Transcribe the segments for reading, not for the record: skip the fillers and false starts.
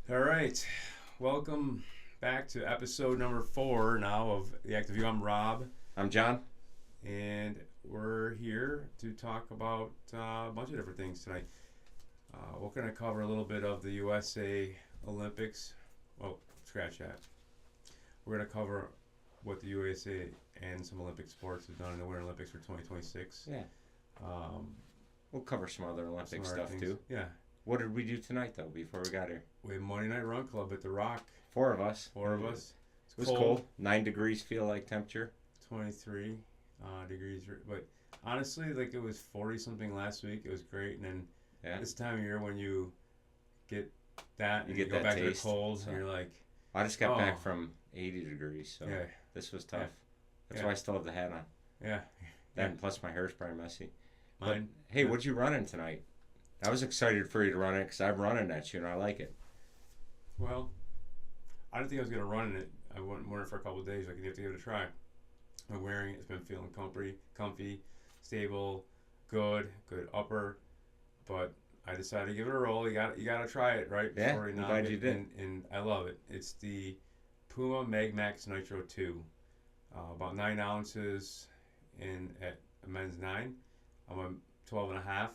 All right. Welcome back to episode number 4 now of The Active View. I'm Rob, I'm John. and we're here to talk about a bunch of different things tonight. We're going to cover a little bit of the USA Olympics. Oh, scratch that. We're going to cover what the USA and some Olympic sports have done in the Winter Olympics for 2026. Yeah. We'll cover some other Olympic Some other stuff things. too. Yeah. What did we do tonight though before we got here? We have Monday Night Run Club at the Rock. 4 of us. 4 of us. It was cold. 9 degrees feel like temperature. 23 degrees, but honestly, like it was 40 something last week. It was great, and then this time of year when you get that, and you go that back taste. to the cold, So, and you're like, I just got back from 80 degrees, so yeah, this was tough. Yeah. That's why I still have the hat on. Yeah. That and plus my hair's probably messy. Mine. But, hey, what'd you run in tonight? I was excited for you to run it because I've run in that shoe and I like it. Well, I didn't think I was gonna run in it. I went wearing it for a couple of days. Like you have to give it a try. I'm wearing it. It's been feeling comfy, stable, good upper. But I decided to give it a roll. You got to try it, right? Yeah, Before I'm glad you did. And I love it. It's the PUMA MagMax Nitro 2. About 9 ounces at a men's 9. I'm a 12 and a half,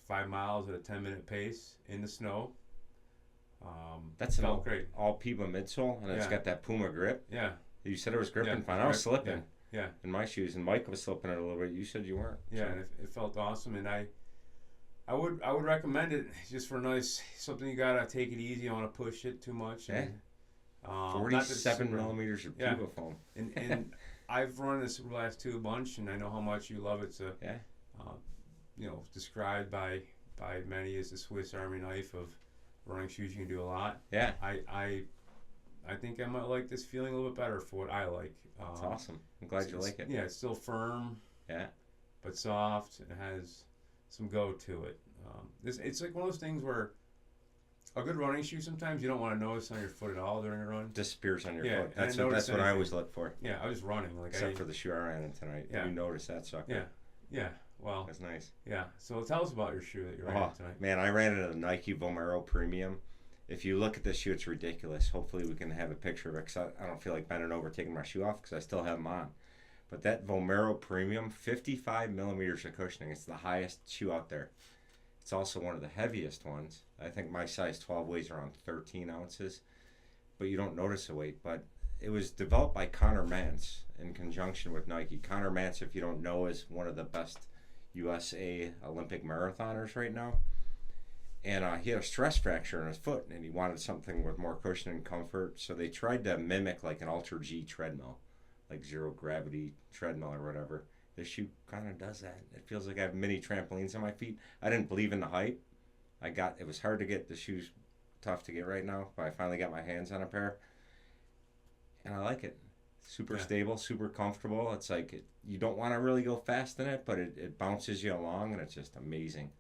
5 miles at a 10-minute pace in the snow. That's an great. all PUMA midsole, and it's got that PUMA grip. Yeah. You said it was gripping fine. I was slipping in my shoes, and Mike was slipping it a little bit. You said you weren't. Yeah, and it felt awesome, and I would recommend it just for something you gotta take it easy. I don't want to push it too much. Yeah. And, 47 millimeters of PUMA foam. And I've run this last 2 a bunch, and I know how much you love it. It's described by many as the Swiss Army knife of running shoes. You can do a lot. Yeah. I think I might like this feeling a little bit better for what I like. That's awesome. I'm glad you like it. Yeah, it's still firm. Yeah. But soft. It has some go to it. It's like one of those things where a good running shoe, sometimes you don't want to notice on your foot at all during a run. Disappears on your foot. That's what I always look for. Yeah, I was running. Except for the shoe I ran in tonight. Yeah. You noticed that sucker. Yeah. Well, that's nice. Yeah. So tell us about your shoe that you ran tonight. Man, I ran it in a Nike Vomero Premium. If you look at this shoe, it's ridiculous. Hopefully we can have a picture of it because I don't feel like bending over taking my shoe off because I still have them on. But that Vomero Premium, 55 millimeters of cushioning. It's the highest shoe out there. It's also one of the heaviest ones. I think my size 12 weighs around 13 ounces. But you don't notice the weight. But it was developed by Conor Mantz in conjunction with Nike. Conor Mantz, if you don't know, is one of the best USA Olympic marathoners right now. And he had a stress fracture in his foot, and he wanted something with more cushion and comfort. So they tried to mimic like an Ultra G treadmill, like zero gravity treadmill or whatever. This shoe kind of does that. It feels like I have mini trampolines on my feet. I didn't believe in the hype. It was hard to get. The shoes tough to get right now, but I finally got my hands on a pair. And I like it. Super stable, super comfortable. It's like you don't want to really go fast in it, but it bounces you along, and it's just amazing.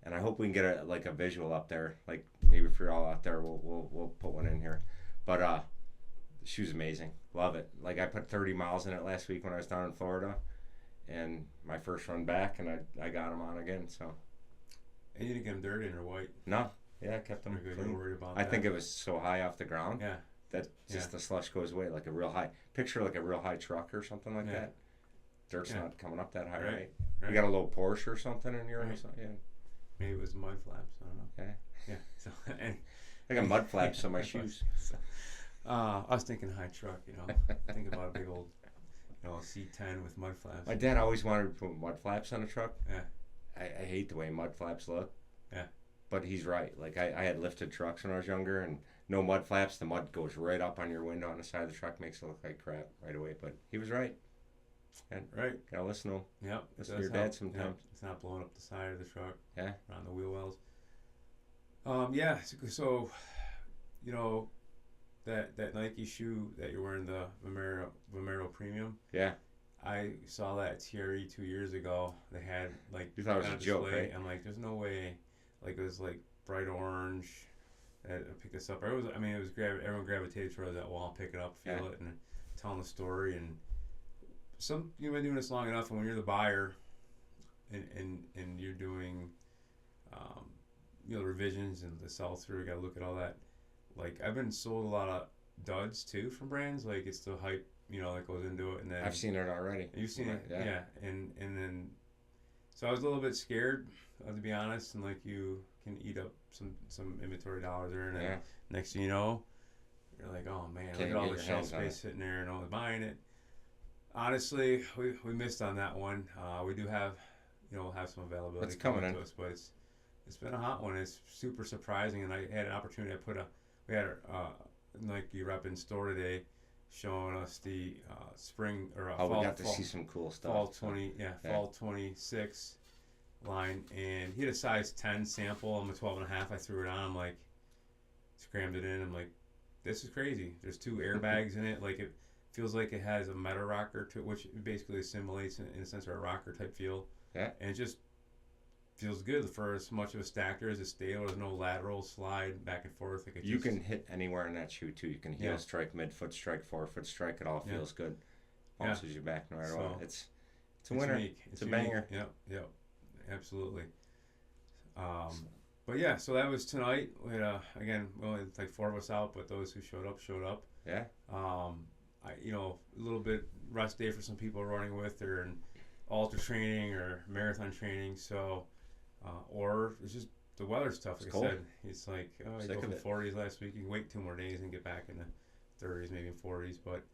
And I hope we can get a visual up there. Like maybe if you're all out there, we'll put one in here. But the shoe's amazing. Love it. Like I put 30 miles in it last week when I was down in Florida, and my first run back, and I got them on again. So. And you didn't get them dirty or white? No. Yeah, I kept them clean. You were worried about I think it was so high off the ground. Yeah. That just the slush goes away like a real high. Picture like a real high truck or something like that. Dirt's not coming up that high, right? You got a little Porsche or something in your house? Yeah. Maybe it was mud flaps. I don't know. Yeah. So, I got mud flaps on my shoes. I was thinking high truck. Think about a big old, C10 with mud flaps. My dad always wanted to put mud flaps on a truck. Yeah. I hate the way mud flaps look. Yeah. But he's right. Like I had lifted trucks when I was younger, and no mud flaps. The mud goes right up on your window on the side of the truck, makes it look like crap right away. But he was right. Right. Gotta listen to him. Yep. Listen to your dad sometimes. Yep. It's not blowing up the side of the truck. Yeah. Around the wheel wells. So, that Nike shoe that you're wearing, the Vomero Premium. Yeah. I saw that at TRE 2 years ago. They had you thought it was a joke, right? I'm like, there's no way. Like it was like bright orange. I picked this up. Everyone gravitated towards that wall, pick it up, feel it, and telling the story. And you've been doing this long enough, and when you're the buyer, and you're doing you know, revisions and the sell through. Got to look at all that. Like I've been sold a lot of duds too from brands. Like it's the hype, you know, that goes into it. And then I've seen it already. you've seen it, yeah. And then so I was a little bit scared, to be honest. And like you can eat up some inventory dollars there, and then next thing you know, you're like, oh man, look at all the shelf space sitting there, and no one's buying it. Honestly, we missed on that one. We do have, you know, have some availability coming to us, but it's been a hot one. It's super surprising, and I had an opportunity. We had a Nike rep in store today, showing us the spring or fall. We got to see some cool stuff. Fall 26 line, and he had a size 10 sample. I'm a 12.5. I threw it on. I'm like, scrammed it in. I'm like, this is crazy. There's 2 airbags in it. Like it feels like it has a meta rocker to it, which basically simulates in a sense a rocker type feel. Yeah. And it just feels good for as much of a stacker as a stable. There's no lateral slide back and forth. Like you can hit anywhere in that shoe too. You can heel strike, midfoot strike, forefoot strike. It all feels good. Bounces you back no matter what. It's a winner. It's a banger. Yep. Absolutely. But yeah, so that was tonight. We had again, only like 4 of us out, but those who showed up. Yeah. You know, a little bit rest day for some people running with or in ultra training or marathon training. So, or it's just the weather's tough. Like I said, it's like you go from 40s last week. You can wait 2 more days and get back in the 30s, maybe 40s. But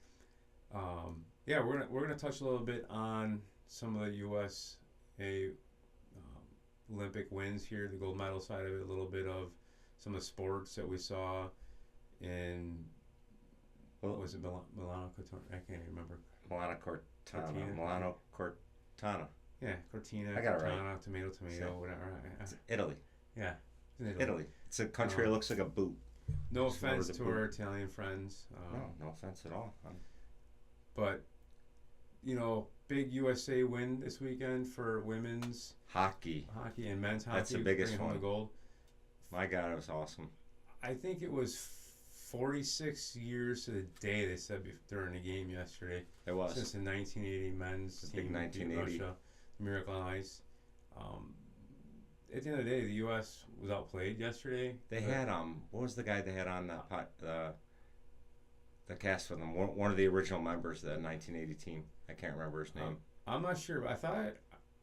yeah, we're gonna touch a little bit on some of the USA Olympic wins here, the gold medal side of it, a little bit of some of the sports that we saw in. What was it? Milano Cortina? I can't even remember. Milano Cortina. Yeah, Cortina. I got it right. Tomato, whatever. It's Italy. Yeah. Italy. It's a country that looks like a boot. No offense to our Italian friends. No offense at all. But, you know, big USA win this weekend for women's hockey and men's hockey. That's the biggest one. The gold. My God, it was awesome. I think it was 46 years to the day, they said during the game yesterday. It was. Since the 1980 men's team big 1980. Russia, Miracle on Ice. At the end of the day, the U.S. was outplayed yesterday. They had what was the guy they had on the cast with them? One of the original members of the 1980 team. I can't remember his name. I'm not sure, but I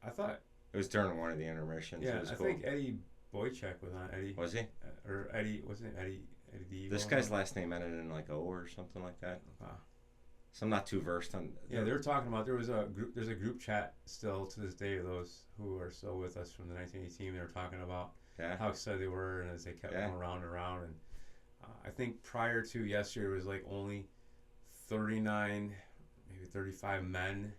thought it was during one of the intermissions. Yeah, it was I cool. think Eddie Boychuk was on. Eddie was he? Or Eddie wasn't it Eddie? This guy's last name ended in like O or something like that. So I'm not too versed on. Yeah, they were talking about there's a group chat still to this day of those who are still with us from the 1980 team. They were talking about how excited they were, and as they kept going around and around. And I think prior to yesterday, it was like only 39, maybe 35 men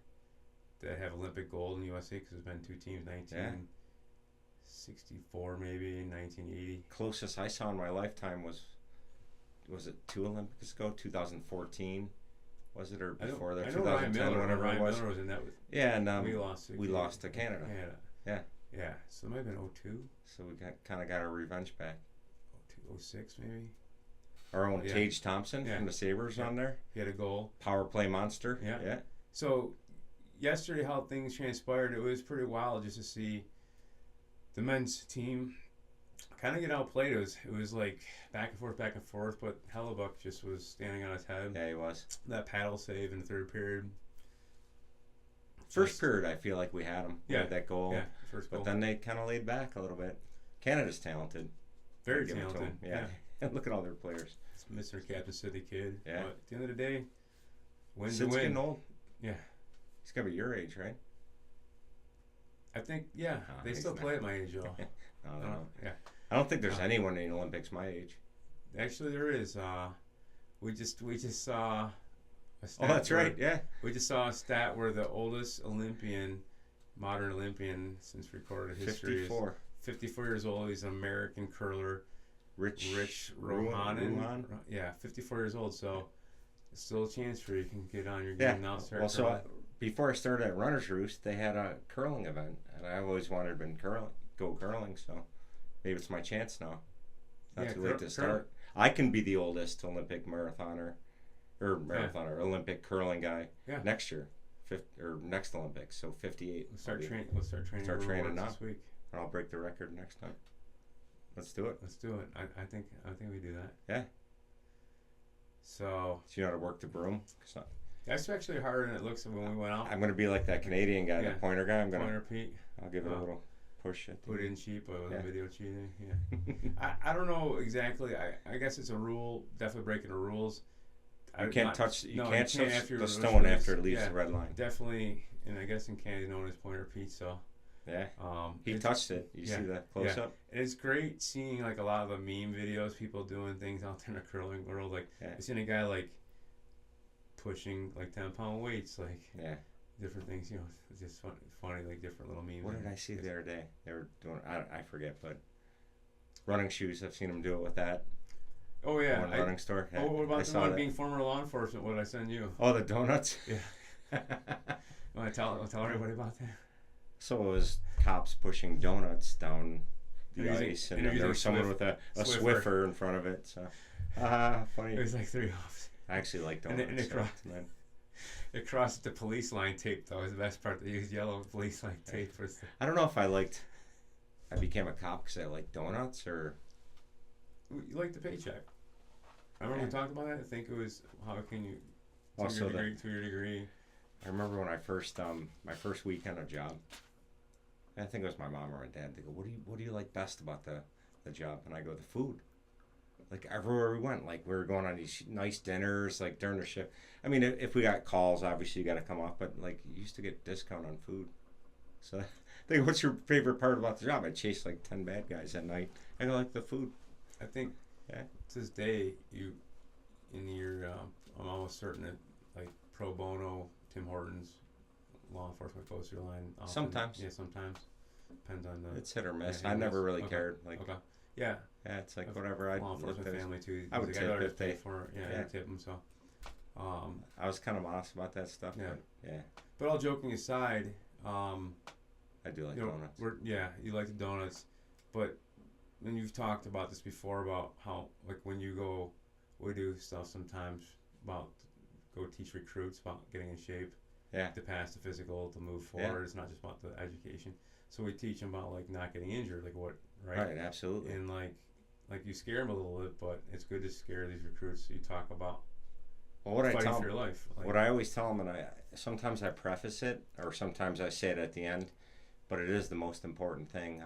that have Olympic gold in the USA because there's been 2 teams, 1964 maybe, and 1980. Closest I saw in my lifetime was it 2 Olympics ago, 2014? Was it or before that? 2010, whatever it was. Miller was in that with. Yeah, and we lost to Canada. Yeah. So it might have been 02. So we kind of got our revenge back. 02, 06 maybe. Our own Tage Thompson from the Sabres on there. He had a goal. Power play monster. Yeah. So yesterday, how things transpired, it was pretty wild just to see the men's team kind of get outplayed. It was like back and forth, but Hellebuck just was standing on his head. Yeah, he was. That paddle save in the 3rd period. First period, I feel like we had him. We had that goal. Yeah, first goal. But then they kind of laid back a little bit. Canada's talented. Very talented. Yeah. And look at all their players. It's Mr. Captain City kid. Yeah. But at the end of the day, wins Sid's getting old. Yeah. He's got to be your age, right? I think, they still play at my age, though. No. Yeah. I don't think there's anyone in the Olympics my age. Actually, there is. We just saw a stat. Oh, that's right. Yeah. We just saw a stat where the oldest modern Olympian since recorded history 54. is 54 years old. He's an American curler. Rich Rohanen. Yeah, 54 years old. So there's still a chance for you can get on your game now. So before I started at Runner's Roost, they had a curling event, and I always wanted to go curling. So maybe it's my chance now. Not too late to start. I can be the oldest Olympic Olympic curling guy next year, next Olympics. So 58. We'll start training now this week. And I'll break the record next time. Let's do it. Let's do it. I think we do that. Yeah. So you know how to work the broom? That's actually harder than it looks when we went out. I'm gonna be like that Canadian guy, the pointer guy. Pointer Pete. I'll give it a little push. Put in cheap with a video cheating. Yeah. I don't know exactly. I guess it's a rule. Definitely breaking the rules. You can't touch the stone race. after it leaves the red line. Definitely, and I guess in Canada known as Pointer Pete. So yeah, he touched it. You see the close up. And it's great seeing like a lot of the meme videos, people doing things out there in the curling world. Like I've seen a guy like pushing like 10-pound weights, like different things. You know, it's just funny, like different little memes. What did I see the other day? They were doing. I forget, but running shoes. I've seen them do it with that. Oh yeah, one running store. Yeah, what about the one being former law enforcement? What did I send you? Oh, the donuts. Yeah. Want to tell everybody about that? So it was cops pushing donuts down the ice, and then there was someone with a Swiffer in front of it. So, funny. It was like 3 offs. I actually like donuts. And it crossed the police line tape. That was the best part. They used yellow police line tape. I don't know if I became a cop because I liked donuts or. You like the paycheck. I remember we talked about that. I think it was how can you to your degree. I remember when I first my first weekend of job. I think it was my mom or my dad. They go, "What do you like best about the job?" And I go, "The food." Like everywhere we went, like we were going on these nice dinners, like during the shift. I mean, if we got calls, obviously you got to come up, but like you used to get discount on food. So they go, "What's your favorite part about the job?" I chased like 10 bad guys at night. I go, "Like the food." I think to this day, I'm almost certain that like pro bono, Tim Hortons, law enforcement goes through the line. Often. Sometimes. Yeah, sometimes. Depends on the. It's hit or miss. I never really cared. Like. Okay. Yeah. Yeah, it's like whatever. Law enforcement family too. I would tip if they. I tip them. So. I was kind of honest about that stuff. Yeah. But all joking aside, I do like donuts. You like the donuts, but. And you've talked about this before about how, like, when you go, we do stuff sometimes about go teach recruits about getting in shape, to pass the physical, to move forward. It's not just about the education. So we teach them about like not getting injured, like what, right? Right, absolutely. And like you scare them a little bit, but it's good to scare these recruits. So you talk about fighting for your life. Like, what I always tell them, and sometimes I preface it, or sometimes I say it at the end, but it is the most important thing.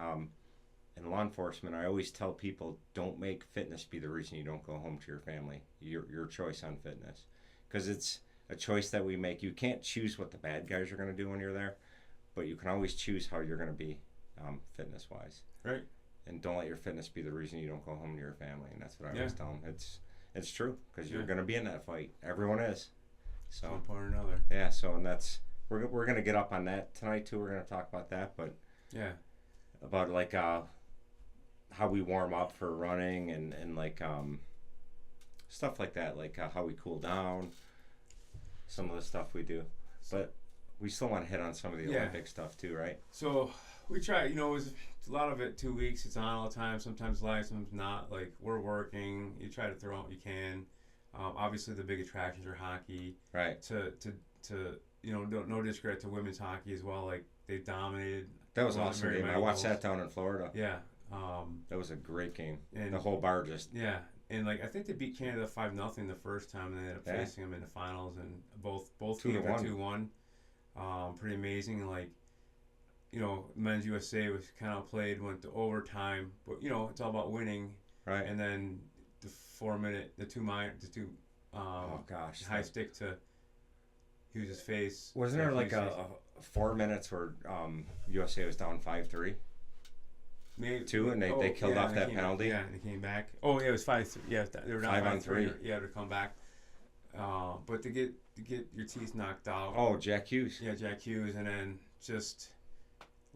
In law enforcement, I always tell people, don't make fitness be the reason you don't go home to your family. Your choice on fitness, because it's a choice that we make. You can't choose what the bad guys are going to do when you're there, but you can always choose how you're going to be, fitness wise. Right. And don't let your fitness be the reason you don't go home to your family. And that's what I always tell them. It's true, because you're going to be in that fight. Everyone is. So one point or another. Yeah. So and that's we're going to get up on that tonight too. We're going to talk about that, but about like how we warm up for running and like stuff like that, like how we cool down, some of the stuff we do. But we still want to hit on some of the Olympic stuff too, right? So we try, it was a lot of it 2 weeks. It's on all the time, sometimes live, sometimes not. Like we're working, you try to throw out what you can. Obviously the big attractions are hockey. Right. To no discredit to women's hockey as well. Like they dominated. That was an awesome game. I watched that down in Florida. Yeah. That was a great game. And the whole bar just and like I think they beat Canada 5-0 the first time, and they ended up facing them in the finals, and both games were 2-1. Pretty amazing. And like men's USA was kind of went to overtime, but it's all about winning. Right. And then the 4-minute, the two high stick to Hughes' face. Wasn't there like a 4 minutes where USA was down 5-3? Maybe 2, and they killed off that penalty. And they came back. Oh yeah, it was 5-3. Yeah, they were down 5-3. Yeah, to come back. But to get your teeth knocked out. Oh, Jack Hughes. Yeah, Jack Hughes, and then just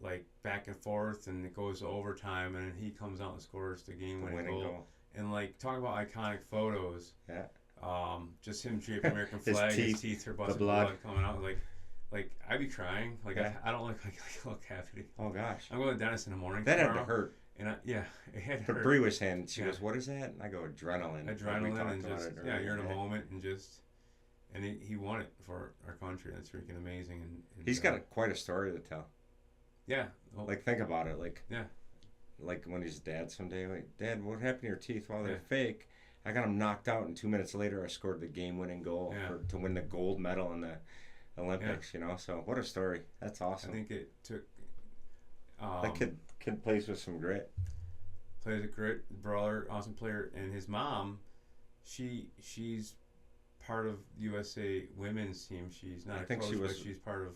like back and forth, and it goes to overtime, and then he comes out and scores the game-winning goal. And like talk about iconic photos. Yeah. Just him draping American flag, his teeth are busted, blood coming out. Like I'd be crying. Like I don't look happy. Oh gosh. I'm going to the dentist in the morning. That had to hurt. And it had to but hurt. Bree was saying, she goes, "What is that?" And I go, "Adrenaline." Adrenaline, and just you're in a moment, and he won it for our country. That's freaking amazing. And he's got quite a story to tell. Yeah. Like think about it. Like like when his dad someday, like, Dad, what happened to your teeth? Well, they're Yeah. fake. I got them knocked out, and 2 minutes later, I scored the game-winning goal Yeah. to win the gold medal in the Olympics. You know, so what a story. That's I awesome. think it took. That kid plays with some grit. Plays a great brawler, awesome player, and his mom, she's part of USA women's team. She's not I a think coach, she was. but she's part of.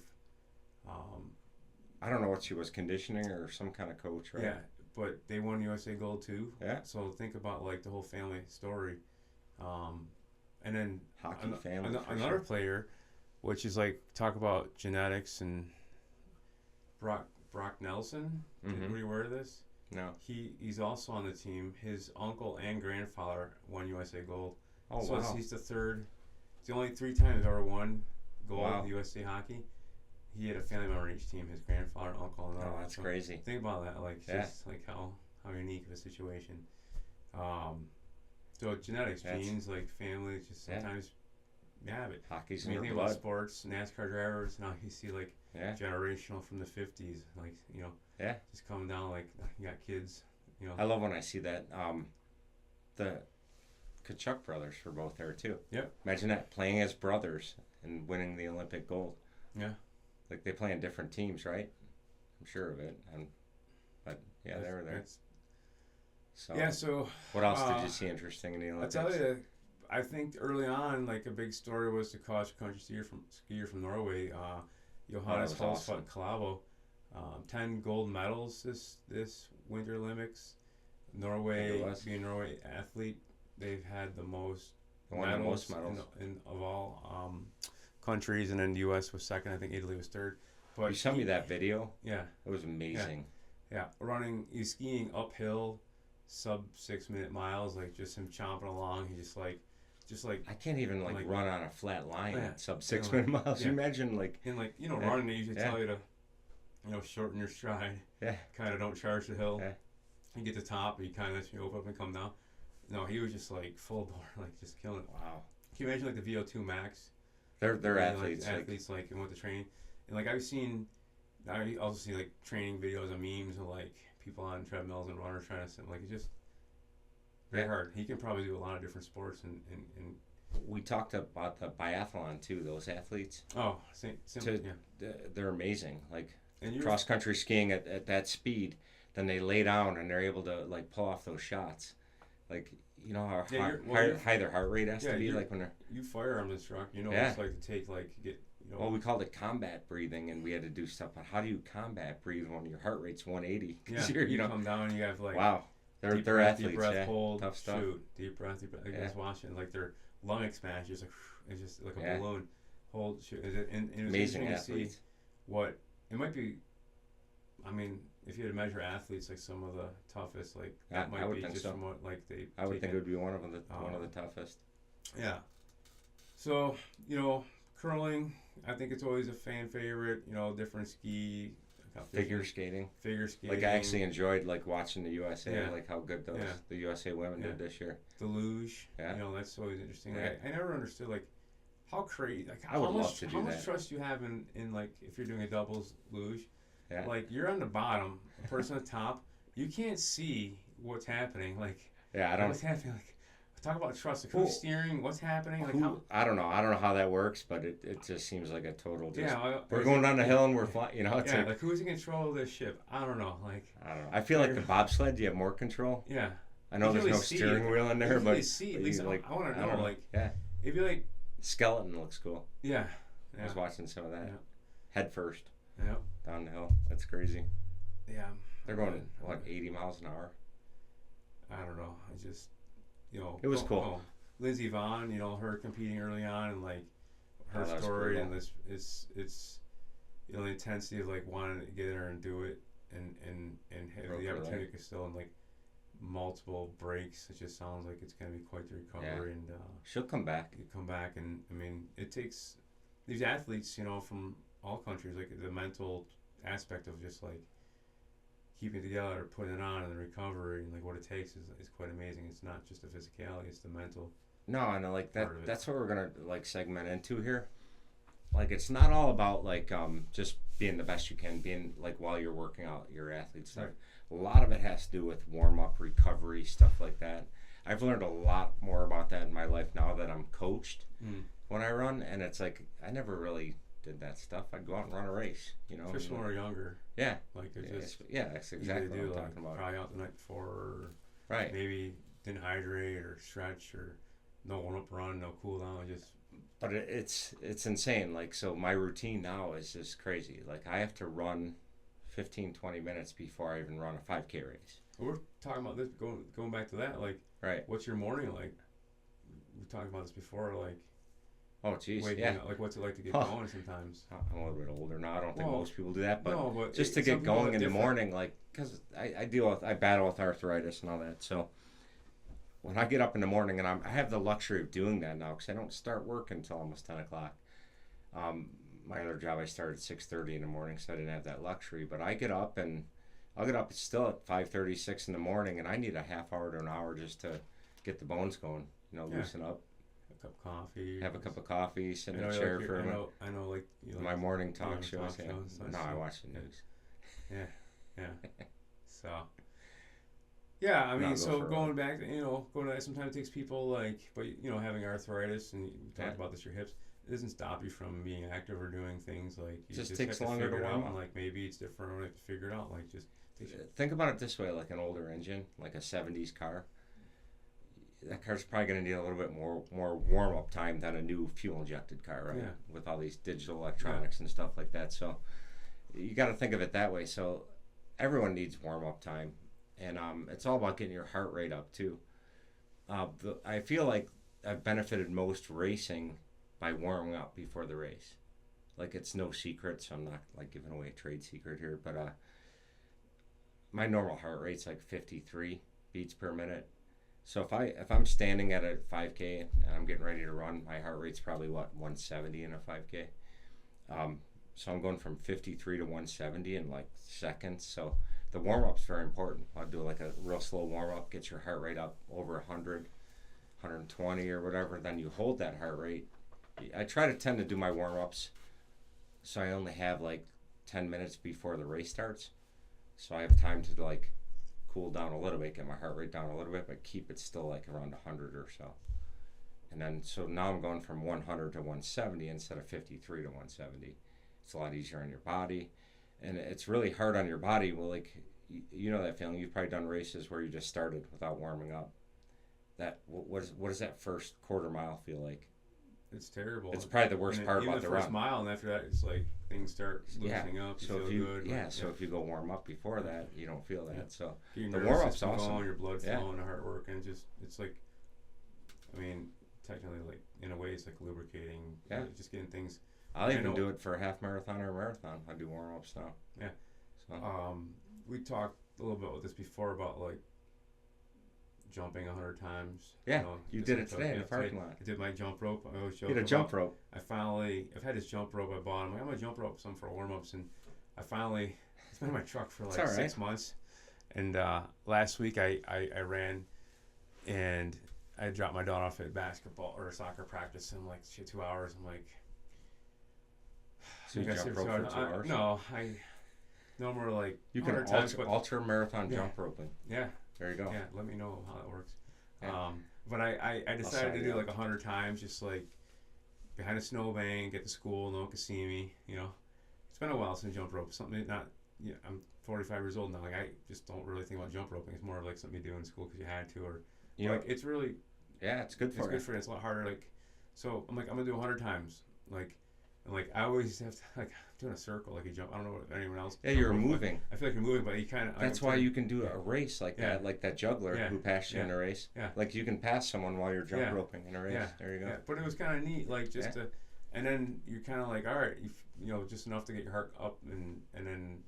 I don't know what she was, conditioning or some kind of coach, right? Yeah, but they won USA gold too. Yeah. So think about like the whole family story, and then Hockey family. For another sure. player, which is like talk about genetics and Brock Nelson. Mhm. Were you aware of this? No. He's also on the team. His uncle and grandfather won USA gold. Oh So wow. he's the third. It's the only 3 times ever won gold Wow. in USA hockey. He had a family member on each team. His grandfather, uncle, and Oh, all that. that's So crazy. think about that. Like Yeah. just like how unique of a situation. So genetics, That's- genes, like family, just Yeah. sometimes you have it. Hockey's I in mean, her think about blood. sports, NASCAR drivers. Now you see like Yeah. generational from the 50s, like Yeah. just coming down. Like you got kids, I love when I see that. The Kachuk brothers were both there too. Yep. Imagine that, playing as brothers and winning the Olympic gold. Yeah. Like they play in different teams, right? I'm sure of it. But yeah, they were there. That's- So Yeah. So what else did you see interesting in the I Olympics? tell you, I think early on, like a big story was the cross-country skier from Norway, Johannes was Halsfot awesome. Klæbo. 10 gold medals this Winter Olympics. Norway, it was. being a Norway athlete, they've had the most They won the medals, most medals. in of all countries, and then the U.S. was second. I think Italy was third. But You sent me that video. Yeah, It was amazing. yeah. He's skiing uphill, sub 6-minute miles, like just him chomping along. He just like. I can't even like run on a flat line Yeah. at sub 6 minute miles. Yeah. You imagine like And like Yeah. running, they usually Yeah. tell you to, shorten your stride. Yeah. Kind of don't charge the hill. Yeah. You get to the top, you kind of let you open up and come down. No, he was just like full bore, like just killing it. wow. Can you imagine like the VO2 max? They're And, athletes. Like, Like, athletes like and with the training, and like I also see like training videos and memes of like people on treadmills and runners trying to like it's just very Yeah. hard. He can probably do a lot of different sports and we talked about the biathlon too. Those athletes, yeah. they're amazing. Like And you're cross country skiing at that speed, then they lay down and they're able to like pull off those shots. Like you know how Yeah, high their heart rate has to be. Like when they're you firearms instructor, what Yeah. it's like to take like get well, we called it combat breathing, and we had to do stuff on how do you combat breathe when your heart rate's 180? yeah, 'Cause you're, you come down and you have like wow, they're deep breath, athletes. deep breath, Yeah, hold, tough stuff. shoot, deep breath. Like Yeah. just watching like their lung expansion, just like it's just like a Yeah. balloon. Hold, shoot, and it was Amazing interesting to athletes. see what it might be. I mean, if you had to measure athletes, like some of the toughest, like that I might would be think just so. from what like they. I would think it taken. would be one of the toughest. Yeah. So curling, I think it's always a fan favorite. Different ski. Figure skating. Figure skating. Like I actually enjoyed like watching the USA, Yeah. like how good Yeah. the USA women Yeah. did this year. the luge. Yeah. That's always interesting. Yeah. I never understood like how crazy. Like I would how love much, to do how much that. trust you have in like if you're doing a doubles luge. Yeah. Like you're on the bottom, the person on top. You can't see what's happening. Like Yeah, I don't. what's happening. Like talk about trust. Like Who- who's steering? What's happening? Like how? I don't know. I don't know how that works, but it just seems like a total. Just, Yeah. we're going down the hill and we're flying. It's Yeah. like Like who's in control of this ship? I don't know. Like I don't know. I feel like the bobsled, you have more control. yeah. I know You there's really no see steering it. wheel in there, You but really see. At you, least I like, want to I know. don't know. Like Yeah, if you like skeleton looks cool. yeah. I was Yeah. watching some of that. Yeah. Head first Yeah. down the hill. That's crazy. Yeah. They're going what 80 miles an hour. I don't know. I just, It was cool. Lindsey Vonn, her competing early on and like her Oh, that was story brutal. and it's the intensity of like wanting to get in there and do it and have Broke the her opportunity leg. to still in like multiple breaks. It just sounds like it's gonna be quite the recovery and She'll come back. you come back and I mean it takes these athletes, from all countries, like the mental aspect of just like keeping it together, putting it on, and the recovery, and like what it takes is quite amazing. It's not just the physicality; it's the mental. No, and like that. Part of it. That's what we're gonna like segment into here. like it's not all about like just being the best you can, being like while you're working out your athlete stuff. Right. A lot of it has to do with warm up, recovery, stuff like that. I've learned a lot more about that in my life now that I'm coached when I run, and it's like I never really did that stuff. I'd go out and run a race, you know. Especially when we're younger. Yeah. Like it's just that's exactly what I'm talking about. Try out the night before, or right? Maybe didn't hydrate or stretch or no warm up run, no cool down, just. But it's insane. Like, so my routine now is just crazy. Like, I have to run 15, 20 minutes before I even run a 5K race. We're talking about this, going back to that, like, right. What's your morning like? We talked about this before, like. Oh, geez, yeah. Like, what's it like to get going sometimes? I'm a little bit older now. I don't think most people do that, but, no, but just to get going in the morning, like, because I battle with arthritis and all that, so. When I get up in the morning, and I have the luxury of doing that now because I don't start work until almost 10 o'clock. My other job, I started at 6:30 in the morning, so I didn't have that luxury. But I get up, and I'll get up still at 5:30, 6 in the morning, and I need a half hour to an hour just to get the bones going, loosen up. A cup of coffee. Have a cup of coffee, sit in a chair for a minute. I know, like. My morning talk shows. No, I watch the news. Yeah. So. Yeah, I mean, so going back, going to that, sometimes it takes people like, but having arthritis, and you talked about this, your hips, it doesn't stop you from being active or doing things like. You just takes longer to warm up. Like maybe it's different, or you have to figure it out. Like think about it this way: like an older engine, like a '70s car. That car's probably going to need a little bit more warm up time than a new fuel injected car, right? Yeah. With all these digital electronics and stuff like that. So you got to think of it that way. So everyone needs warm up time. And it's all about getting your heart rate up too. I feel like I've benefited most racing by warming up before the race. Like, it's no secret, so I'm not like giving away a trade secret here, but my normal heart rate's like 53 beats per minute. So if I'm standing at a 5K and I'm getting ready to run, my heart rate's probably 170 in a 5K. So I'm going from 53 to 170 in like seconds. So the warm-up's very important. I'll do like a real slow warm-up, get your heart rate up over 100, 120 or whatever. Then you hold that heart rate. I tend to do my warm-ups so I only have like 10 minutes before the race starts. So I have time to like cool down a little bit, get my heart rate down a little bit, but keep it still like around 100 or so. And then, so now I'm going from 100 to 170 instead of 53 to 170. It's a lot easier on your body. And it's really hard on your body. Well, like, you know that feeling. You've probably done races where you just started without warming up. What does that first quarter mile feel like? It's terrible. It's probably the worst part about the run. Even the first mile, and after that, it's like things start loosening up. You feel good. Yeah, so if you go warm up before that, you don't feel that. So your the warm-up's awesome. Going, your blood flowing, the heart work, and it's like, I mean, technically, like, in a way, it's like lubricating. Yeah. Just getting things. I'll even do it for a half marathon or a marathon. I do warm-ups now. Yeah. So. We talked a little bit about this before about like jumping 100 times. Yeah, you did it today in the parking lot. I did my jump rope. I always joke. You did a jump rope. I've had this jump rope I bought. I'm gonna jump rope some for warm-ups, and it's been in my truck for like 6 months. And last week I ran, and I dropped my daughter off at basketball or soccer practice in like 2 hours. I'm like. So you jump rope for 2 hours? No more like you can ultra marathon jump roping. Yeah. There you go. Yeah, let me know how that works. Yeah. But I decided to do like 100 times, just like behind a snowbank at the school. No one could see me. It's been a while since jump rope. Something I'm 45 years old now. Like, I just don't really think about jump roping. It's more of like something you do in school because you had to, or like it's really. Yeah, it's good for you. It's good for you. It's a lot harder. Like, so I'm gonna do 100 times. Like. And like I always have to I'm doing a circle like you jump. I don't know what anyone else. Yeah, you're moving. I feel like you're moving, but you kind of. That's why you can do a race like that, like that juggler who passed you in a race. Yeah. Like you can pass someone while you're jump roping in a race. Yeah. There you go. Yeah. But it was kind of neat, like just to, and then you're kind of like, all right, just enough to get your heart up, and then.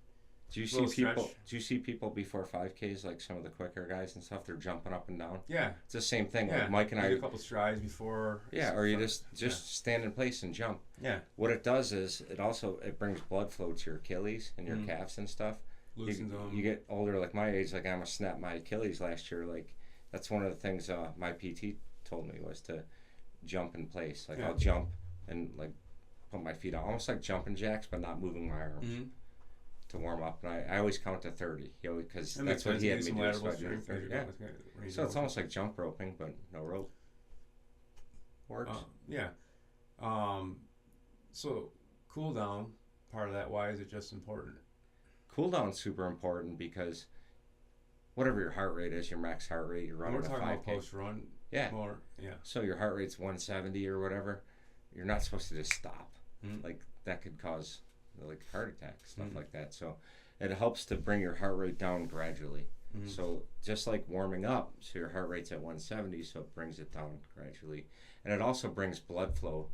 Do you see people? Do you see people before 5Ks, like some of the quicker guys and stuff? They're jumping up and down. Yeah, it's the same thing. Yeah. Like Mike and I do a couple strides before. Yeah, or you just stand in place and jump. Yeah. What it does is it brings blood flow to your Achilles and your calves and stuff. Loosens them. You get older, like my age. Like I almost snapped my Achilles last year. Like that's one of the things my PT told me was to jump in place. Like I'll jump and like put my feet on, almost like jumping jacks, but not moving my arms to warm up. And I always count to 30, because that's what he had me do. So I do 30. Yeah. So it's almost like jump roping, but no rope. Works. Yeah. So cool down, part of that. Why is it just important? Cool down's super important because whatever your heart rate is, your max heart rate, you're running a 5K. We're talking about post run. Yeah. More. Yeah. So your heart rate's 170 or whatever. You're not supposed to just stop. Like that could cause like heart attacks, stuff like that. So it helps to bring your heart rate down gradually. So just like warming up, so your heart rate's at 170, so it brings it down gradually. And it also brings blood flow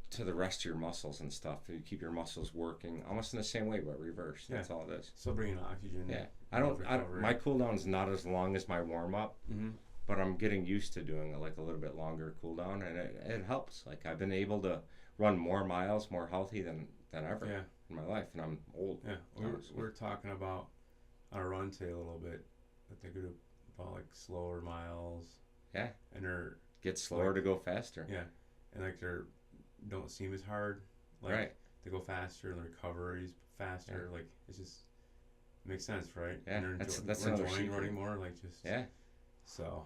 to the rest of your muscles and stuff. You keep your muscles working almost in the same way, but reverse. That's all it is. So bringing oxygen. Yeah. My cool down's not as long as my warm up, but I'm getting used to doing a little bit longer cool down, and it helps. Like I've been able to run more miles, more healthy than ever in my life, and I'm old. Yeah. We're talking about on a run today a little bit. I think about like slower miles. Yeah. And they're get slower to go faster. Yeah. And like they're don't seem as hard. Like they go faster and the recovery's faster. Like it's just makes sense, right? Yeah. And that's we're another enjoying running more, like just So,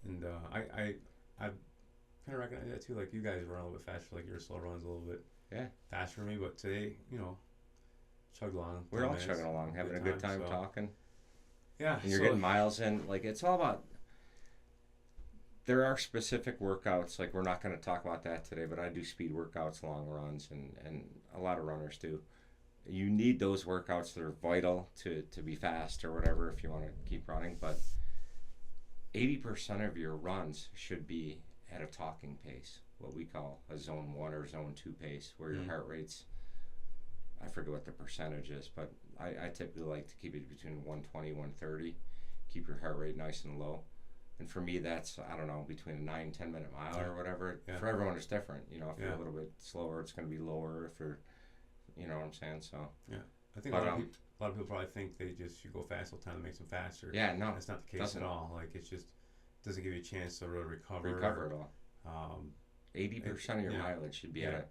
and I kind of recognize that too. Like you guys run a little bit faster. Like your slow runs a little bit faster for me, but today, chugged along. We're all chugging along, having a good time talking. Yeah. And you're getting miles in. Like it's all about. There are specific workouts. Like we're not going to talk about that today, but I do speed workouts, long runs, and a lot of runners do. You need those workouts that are vital to be fast or whatever if you want to keep running, but 80% of your runs should be at a talking pace, what we call a zone 1 or zone 2 pace, where your heart rate's, I forget what the percentage is, but I typically like to keep it between 120, 130, keep your heart rate nice and low. And for me, that's, I don't know, between a 9-10 minute mile or whatever. Yeah. For everyone, it's different. If you're a little bit slower, it's going to be lower. If you're, you know what I'm saying? So yeah, I think a lot of people probably think they just should go fast all the time to make them faster. Yeah, no, that's not the case at all. Like it just doesn't give you a chance to really recover at all. 80% of your mileage should be at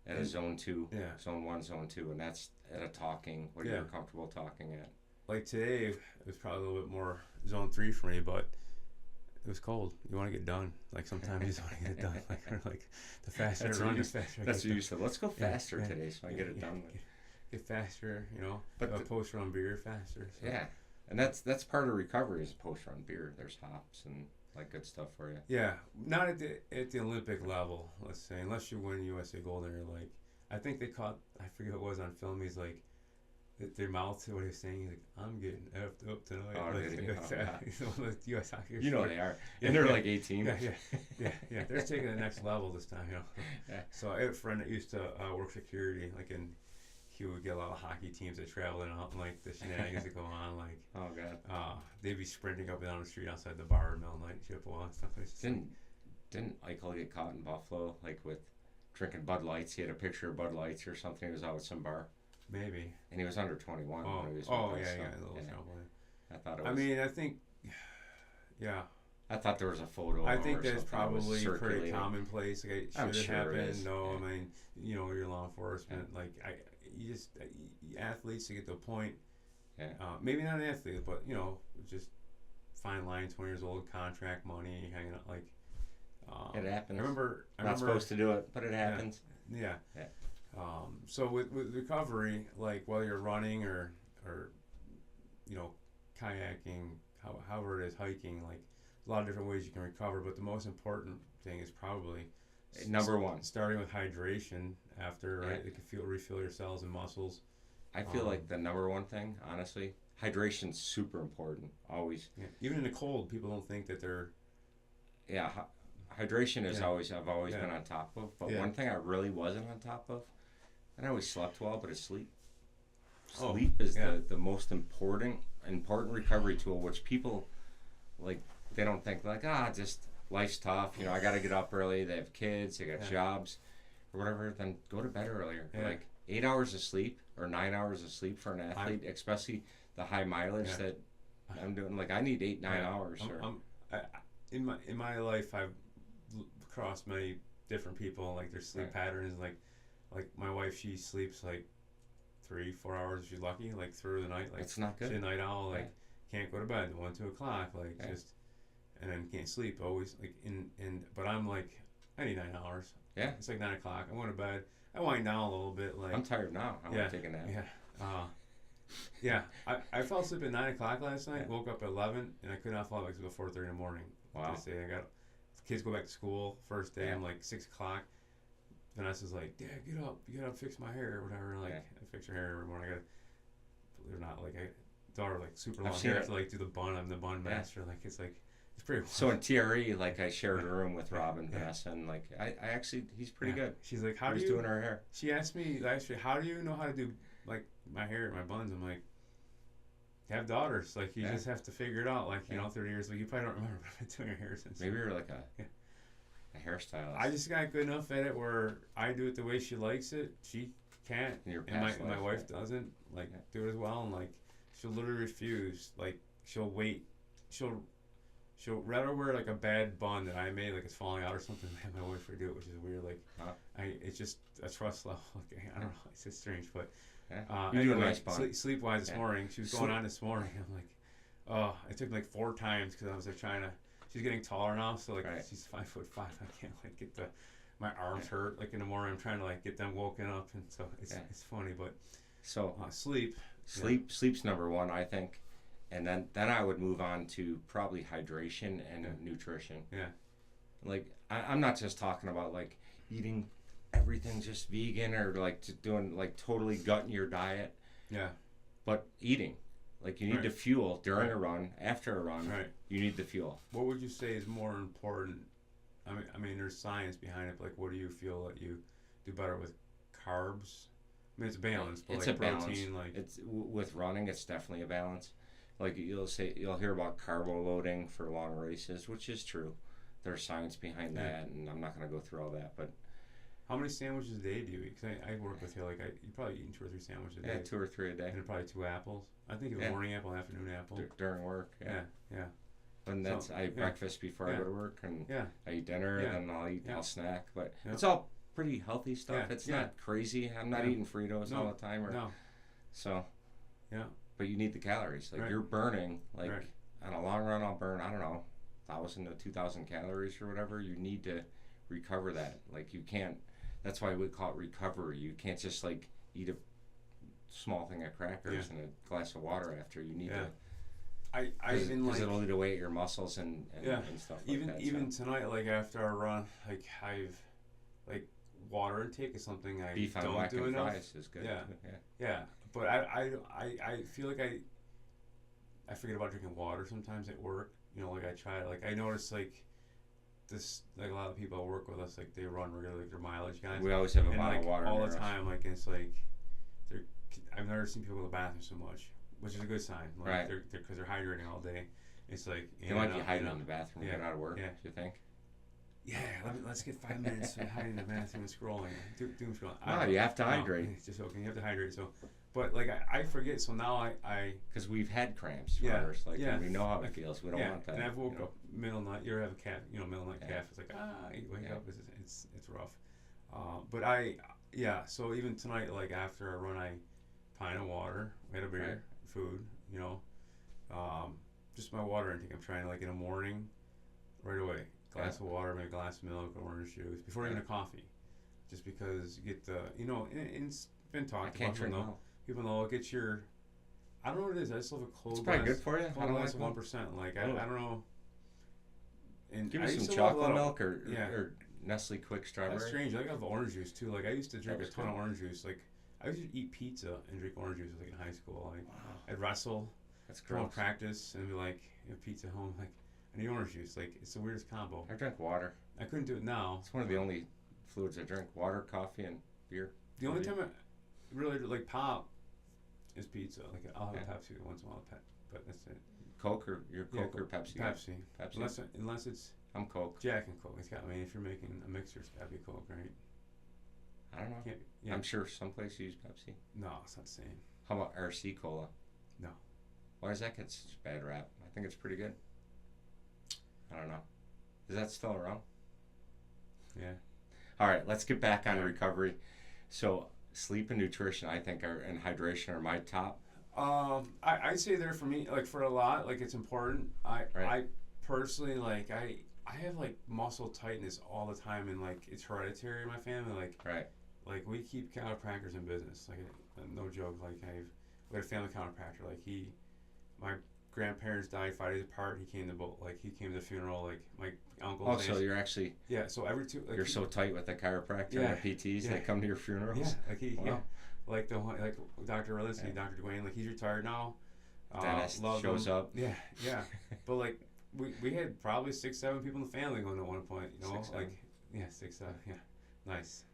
a zone 2, zone 1, zone 2, and that's at a talking. What you're comfortable talking at. Like today, it was probably a little bit more zone 3 for me, but it was cold. You want to get done. Like sometimes you just want to get it done. Like the faster I run, the faster. That's what you said. Let's go faster today, so I get it done. Get faster, But post run beer faster. So. Yeah, and that's part of recovery is post run beer. There's hops and like good stuff for you. Yeah, not at the Olympic level. Let's say unless you win USA gold, and you're like, I think they caught. I forget what it was on film. He's like. Their mouth to what he was saying. He's like, I'm getting effed up tonight. Oh, like US hockey. You know they are. And they're like 18. Yeah. They're taking the next level this time, Yeah. So I have a friend that used to work security, and he would get a lot of hockey teams that travel in and like the shenanigans that go on, like. Oh God. They'd be sprinting up and down the street outside the bar in the middle of the night, Chippewa and stuff. Didn't Eichel get caught in Buffalo, with drinking Bud Lights? He had a picture of Bud Lights or something. He was out with some bar. Maybe. And he was under 21. Oh, when he was yeah, a little trouble. I thought it was. I mean, I think, yeah. I thought there was a photo. I think that's probably pretty commonplace. Like, it should have happened. No, yeah. I mean, your law enforcement, athletes to get to a point. Yeah. Maybe not an athlete, but just fine line, 20 years old, contract money, hanging out it happens. I remember. Not supposed to do it, but it happens. Yeah. So with recovery, whether you're running or kayaking, however it is, hiking, a lot of different ways you can recover. But the most important thing is probably number one, starting with hydration after, right? You can refill your cells and muscles. I feel like the number one thing, honestly, hydration's super important. Always. Yeah. Even in the cold, people don't think that they're. Yeah, hydration is I've always been on top of. But one thing I really wasn't on top of. And I always slept well, but it's sleep. Sleep is the most important recovery tool, which people, they don't think, just life's tough. I got to get up early. They have kids. They got jobs or whatever. Then go to bed earlier. Yeah. 8 hours of sleep or 9 hours of sleep for an athlete, especially the high mileage that I'm doing. I need 8-9 hours. In my life, I've crossed many different people, like their sleep Right. patterns. Like my wife, she sleeps like 3-4 hours if she's lucky, like through the night. Like It's not she's good. a night owl. Like Yeah. can't go to bed 1-2 o'clock. Like Yeah. just and then can't sleep always. Like but I'm like I need 9 hours. Yeah. It's like 9 o'clock. I'm going to bed. I wind down a little bit. Like I'm tired now. I want to take a nap. yeah. Yeah, I fell asleep at 9 o'clock last night. Yeah. Woke up at 11, and I could not fall back until 4:30 in the morning. Wow. This day I got kids go back to school first day. Yeah. I'm like 6 o'clock. Vanessa's like, Dad, get up, you gotta fix my hair or whatever. Like I fix her hair every morning. I gotta, believe it or not, like daughter like super long hair. I have to like do the bun. I'm the bun master. Like it's pretty. Wild. So in TRE, like I shared a room with Rob and Vanessa, and like I actually he's pretty good. She's like, how He's do you doing her hair? She asked me last year, how do you know how to do like my hair, my buns? I'm like, you have daughters, like you just have to figure it out. Like you know, 30 years, like you probably don't remember, but I've been doing your hair since. Maybe you're like a hairstylist. I just got good enough at it where I do it the way she likes it. She can't, and my wife doesn't like do it as well. And like she'll literally refuse. Like she'll wait. She'll rather wear like a bad bun that I made, like it's falling out or something, and have my wife redo it, which is weird. Like it's just a trust level. Like I don't know, it's just strange, but. You do a anyway, nice bun. Sleep wise this morning, she was going on this morning. I'm like, oh, it took me like 4 times because I was like trying to. She's getting taller now, so like she's 5'5". I can't like get my arms hurt like in the morning. I'm trying to like get them woken up, and so it's funny, but so sleep's number one, I think, and then I would move on to probably hydration and nutrition. Yeah, like I'm not just talking about like eating everything just vegan or like doing like totally gutting your diet. Yeah, but eating. Like you need to fuel during a run, after a run. Right. You need the fuel. What would you say is more important? I mean, there's science behind it. But like, what do you feel that you do better with carbs? I mean, it's a balance. But it's like a protein, balance. like it's with running, it's definitely a balance. Like you'll hear about carbo loading for long races, which is true. There's science behind that, and I'm not going to go through all that. But how many sandwiches a day do you eat? Because I work with you. Like you probably eating 2 or 3 sandwiches a day. Yeah, 2 or 3 a day. And probably 2 apples. I think it's a morning apple, afternoon apple. During work. Yeah. And that's I eat breakfast before I go to work, and I eat dinner, then I'll snack. But it's all pretty healthy stuff. It's not crazy. I'm not eating Fritos all the time. So. Yeah. But you need the calories. Like you're burning. Like on a long run, I'll burn 1,000 to 2,000 calories or whatever. You need to recover that. Like you can't. That's why we call it recovery. You can't just like eat a small thing of crackers and a glass of water after. You need to. Because it'll eat away at your muscles and stuff like that. Even tonight, like after our run, like I've like water intake is something I beef don't on do enough. Fries is good. Yeah. But I feel like I forget about drinking water sometimes at work. You know, like I try. Like I notice like. This like a lot of people that work with us, like they run regularly, like they're mileage guys. We always have a bottle of water all the time. Like it's like I've never seen people go to the bathroom so much, which is a good sign. Like because they're hydrating all day. It's like they might be hiding in the bathroom, get out of work. Do you think? Yeah, let's get 5 minutes hiding in the bathroom and scrolling. Doom scrolling. No, you have to hydrate. Just joking. You have to hydrate. So, but like I forget. So now I because we've had cramps first. Like we know how it feels. We don't want that. And I've woke up middle of the night. You ever have a calf? You know, middle of the night calf. It's like you wake up. It's rough. But So even tonight, like after a run, I pint of water, we had a beer, food. You know, just my water intake. I'm trying to like in the morning, right away. Glass of water, maybe a glass of milk, orange juice, before even a coffee. Just because you get the, it's been talked about. People know it gets your, I don't know what it is. I just love a cold glass. It's probably good for you. Cold glass of 1%. Like, I don't know. And give me some chocolate milk or Nestle Quick Strawberry. That's strange. Like, I love orange juice too. Like, I used to drink a ton of orange juice. Like, I used to eat pizza and drink orange juice like in high school. Like, I'd wrestle. That's gross. Practice and be like, pizza home. Like, I need orange juice. Like, it's the weirdest combo. I drink water. I couldn't do it now. It's one of the only fluids I drink. Water, coffee, and beer. The only time I really like pop is pizza. Like, I'll have a Pepsi once in a while, but that's it. Coke or Coke or Pepsi? Pepsi. Unless it's I'm Coke. Jack and Coke. It's got. I mean, if you're making a mixer, it's gotta be Coke, right? I don't know. I'm sure some places use Pepsi. No, it's not the same. How about RC Cola? No. Why does that get such a bad rap? I think it's pretty good. I don't know. Is that still around? Yeah. All right, let's get back on Yeah. recovery. So sleep and nutrition, I think, and hydration are my top. I'd say there for me, like for a lot, like it's important. I personally like I have like muscle tightness all the time, and like it's hereditary in my family. Right. Like we keep chiropractors in business. Like no joke. Like we had a family chiropractor. Like my grandparents died 5 days apart. He came to both. Like he came to the funeral. Like my uncles. Oh, so you're actually yeah. So every two. Like, you're so tight with the chiropractor Yeah, and the PTs. yeah. They come to your funerals. Yeah. Like Wow. yeah. Like the one, like Dr. Relisky, Yeah. Dr. Dwayne. Like he's retired now. Dentist shows him. up. Yeah. Yeah. But like we had probably 6-7 people in the family going at one point. You know, 6-7. like yeah, 6-7. Yeah. Nice.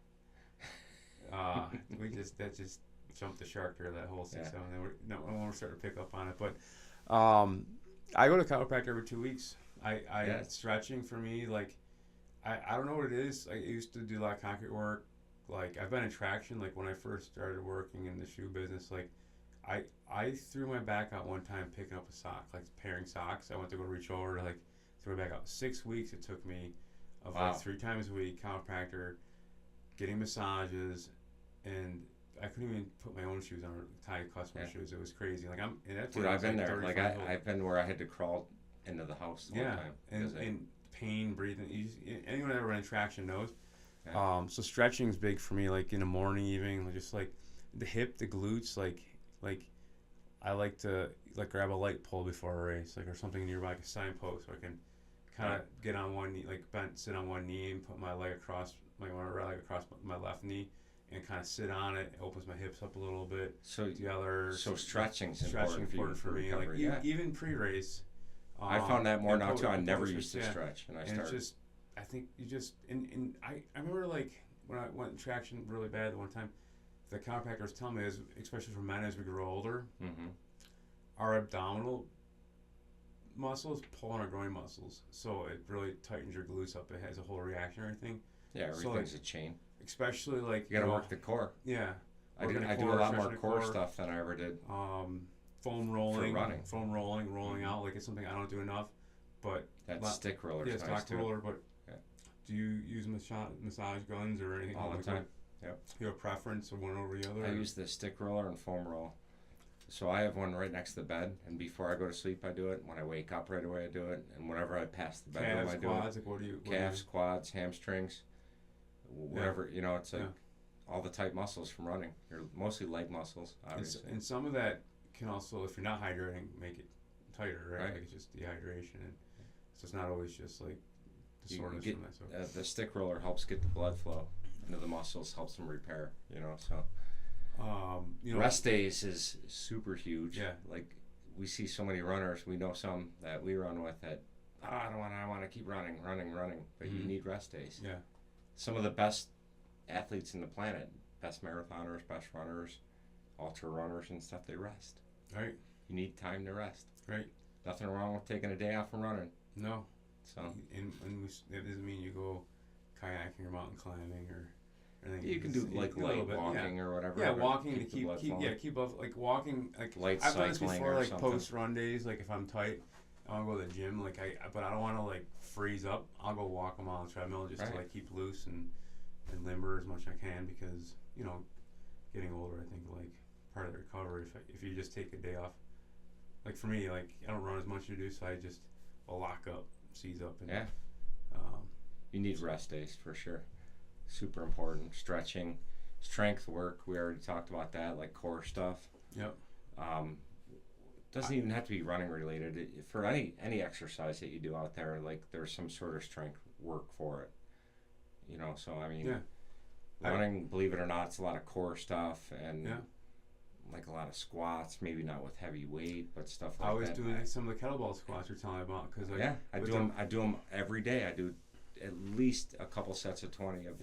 That just jumped the shark there, that whole 6-7. Then we're starting to pick up on it, but I go to chiropractor every 2 weeks. Stretching for me, like I don't know what it is. I used to do a lot of concrete work. Like I've been in traction. Like when I first started working in the shoe business, like I threw my back out one time picking up a sock, like pairing socks. I went to go reach over to like throw my back out. 6 weeks it took me of Wow. like 3 times a week, chiropractor, getting massages, and I couldn't even put my own shoes on or tie customer shoes. It was crazy. Like Dude, I've been there. Like I've been where I had to crawl into the house the whole time. And pain, breathing. Anyone ever in traction knows. Yeah. So stretching's big for me. Like in the morning, evening, just like the hip, the glutes. Like I like to like grab a light pole before a race, like or something nearby, like a signpost, so I can kind of get on one knee, like sit on one knee and put my leg across my right leg across my left knee. And kind of sit on it. It opens my hips up a little bit. So together. So stretching's important for me. Recovery, like even pre-race. I found that more now too. I never used to stretch, and I started. It's just, I think you just and I remember like when I went in traction really bad the one time, the chiropractor was telling me, especially for men as we grow older, our abdominal muscles pull on our groin muscles, so it really tightens your glutes up. It has a whole reactionary thing. Yeah, everything's a chain. Especially like you gotta work the core. Yeah. I do a lot more core stuff than I ever did. Foam rolling, for running. rolling out. Like it's something I don't do enough. But that stick roller. Yeah, is nice stock roller. But do you use massage guns or anything? All the time. Yep. You have a preference of one over the other? I use the stick roller and foam roll. So I have one right next to the bed, and before I go to sleep, I do it. When I wake up right away, I do it, and whenever I pass the bedroom, I do quads, it. Like what do you? Calves, quads, hamstrings, whatever. You know, it's like all the tight muscles from running. They're mostly leg muscles, obviously. And some of that can also, if you're not hydrating, make it tighter, right? Like it's just dehydration, and so it's not always just like the soreness from that. So the stick roller helps get the blood flow into the muscles, helps them repair. You know, so. Rest days is super huge. Yeah. Like we see so many runners. We know some that we run with that. I want to keep running. But you need rest days. Yeah. Some of the best athletes in the planet, best marathoners, best runners, ultra runners and stuff, they rest. Right. You need time to rest. Right. Nothing wrong with taking a day off from running. No. So. And it doesn't mean you go kayaking or mountain climbing or. You can do like light walking or whatever. Yeah, walking to keep up, like walking, like light I've done this cycling before, or like something. post run days. Like if I'm tight, I want to go to the gym. Like but I don't want to like freeze up. I'll go walk a mile on the treadmill just to like keep loose and limber as much as I can, because getting older, I think like part of the recovery, if you just take a day off. Like for me, like I don't run as much as you do, so I'll lock up, seize up, and you need rest days for sure. Super important. Stretching, strength work. We already talked about that, like core stuff. Yep. Doesn't even have to be running related. For any exercise that you do out there, like there's some sort of strength work for it. So I mean, running, believe it or not, it's a lot of core stuff and like a lot of squats. Maybe not with heavy weight, but stuff like that. I was doing some of the kettlebell squats you're telling me about, because I do them every day. I do at least a couple sets of 20 of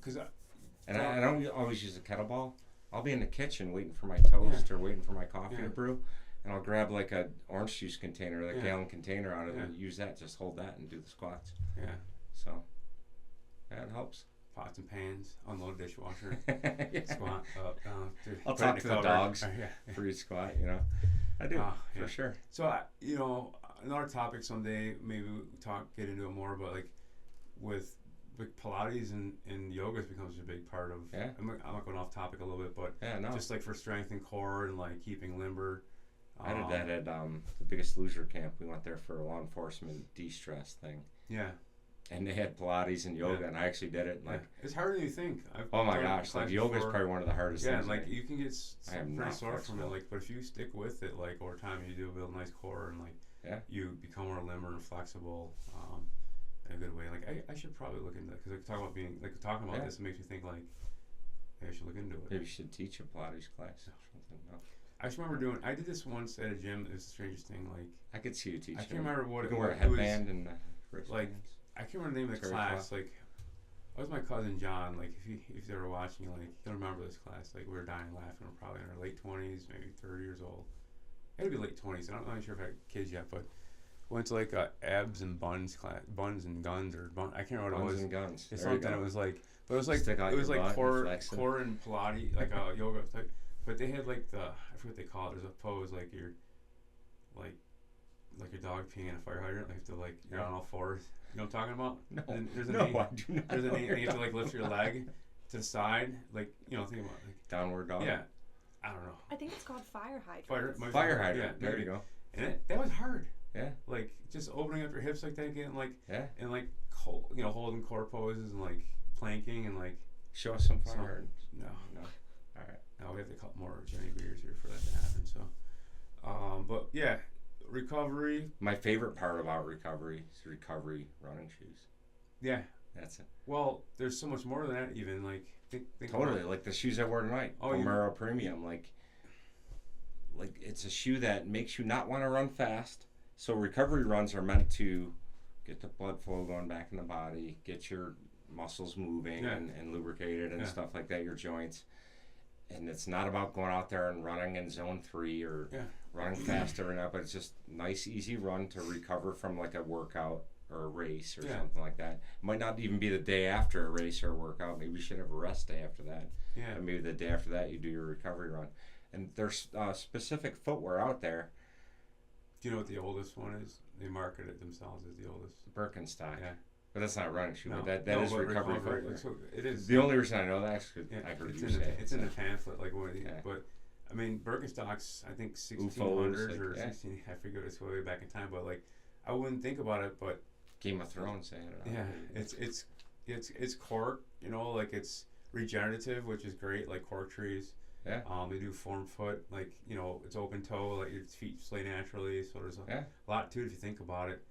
because I don't always use a kettlebell. I'll be in the kitchen waiting for my toast or waiting for my coffee to brew, and I'll grab like a orange juice container, like a gallon container out of it, use that, just hold that and do the squats. So it helps. Pots and pans, unload dishwasher, squat up, down. I'll talk to the dogs for each squat. I do for sure. So another topic someday, maybe we get into it more, but like with like Pilates and yoga becomes a big part of. Yeah. I'm not going off topic a little bit, but Yeah, no. just like for strength and core and like keeping limber. I did that at the Biggest Loser camp. We went there for a law enforcement de-stress thing. Yeah. And they had Pilates and yoga, and I actually did it. Like, it's harder than you think. oh my gosh, like yoga is probably one of the hardest things. Yeah, and like you can get pretty sore flexible. from it. Like, but if you stick with it, like over time, you do build a nice core, and like you become more limber and flexible in a good way. Like I should probably look into that because like talking about this, it makes me think like I should look into it. Maybe you should teach a Pilates class or something. No. I just remember I did this once at a gym. It was the strangest thing. Like I could see you teaching. I can't remember what you it can was. wear a headband and wristbands. Like I can't remember the name of the class. Like it was my cousin John. Like if you're ever watching, like you'll remember this class. Like we were dying laughing. We're probably in our late 20s, maybe 30 years old. Maybe late 20s. I'm not sure if I had kids yet, but went to like a abs and buns class, buns and guns or I can't remember what buns it was. And guns. It's something. It was like, but it was like core and Pilates, like a yoga type. But they had like I forget what they call it. There's a pose like you're like your dog peeing in a fire hydrant. Like you're on all fours. You know what I'm talking about? No. And there's a no, name. I do not. There's a name, and you have to like lift your leg to the side, like think about like downward dog. Yeah, I don't know. I think it's called fire hydrant. Fire hydrant. Yeah, there you go. And that was hard. Yeah. Like just opening up your hips like that, getting like and like holding core poses and like planking and like. Show us some fire hydrants. No. All right. Now we have to cut more Jenny beers here for that to happen. So, but yeah, recovery. My favorite part about recovery is recovery running shoes. Yeah. That's it. Well, there's so much more than that. Even like think totally like the shoes I wore tonight. Vomero Premium. Like it's a shoe that makes you not want to run fast. So recovery runs are meant to get the blood flow going back in the body, get your muscles moving and lubricated and stuff like that, your joints. And it's not about going out there and running in zone 3 or running faster and up, but it's just nice, easy run to recover from like a workout or a race or something like that. It might not even be the day after a race or a workout. Maybe you should have a rest day after that. Yeah. And maybe the day after that you do your recovery run. And there's specific footwear out there. Do you know what the oldest one is? They market it themselves as the oldest. Birkenstock. Yeah. But that's not a running shoe. No. That is recovery footwear. So it is. The only reason I know that is because I heard you say it. It's in the pamphlet, like what? But I mean, Birkenstocks, I think 1600s or 16. I forget it's way back in time, but like I wouldn't think about it, but Game of Thrones saying it. Yeah, it's cork. Like it's regenerative, which is great. Like cork trees. Yeah. They do form foot, like it's open toe, like your feet splay naturally. So there's a lot to it if you think about it.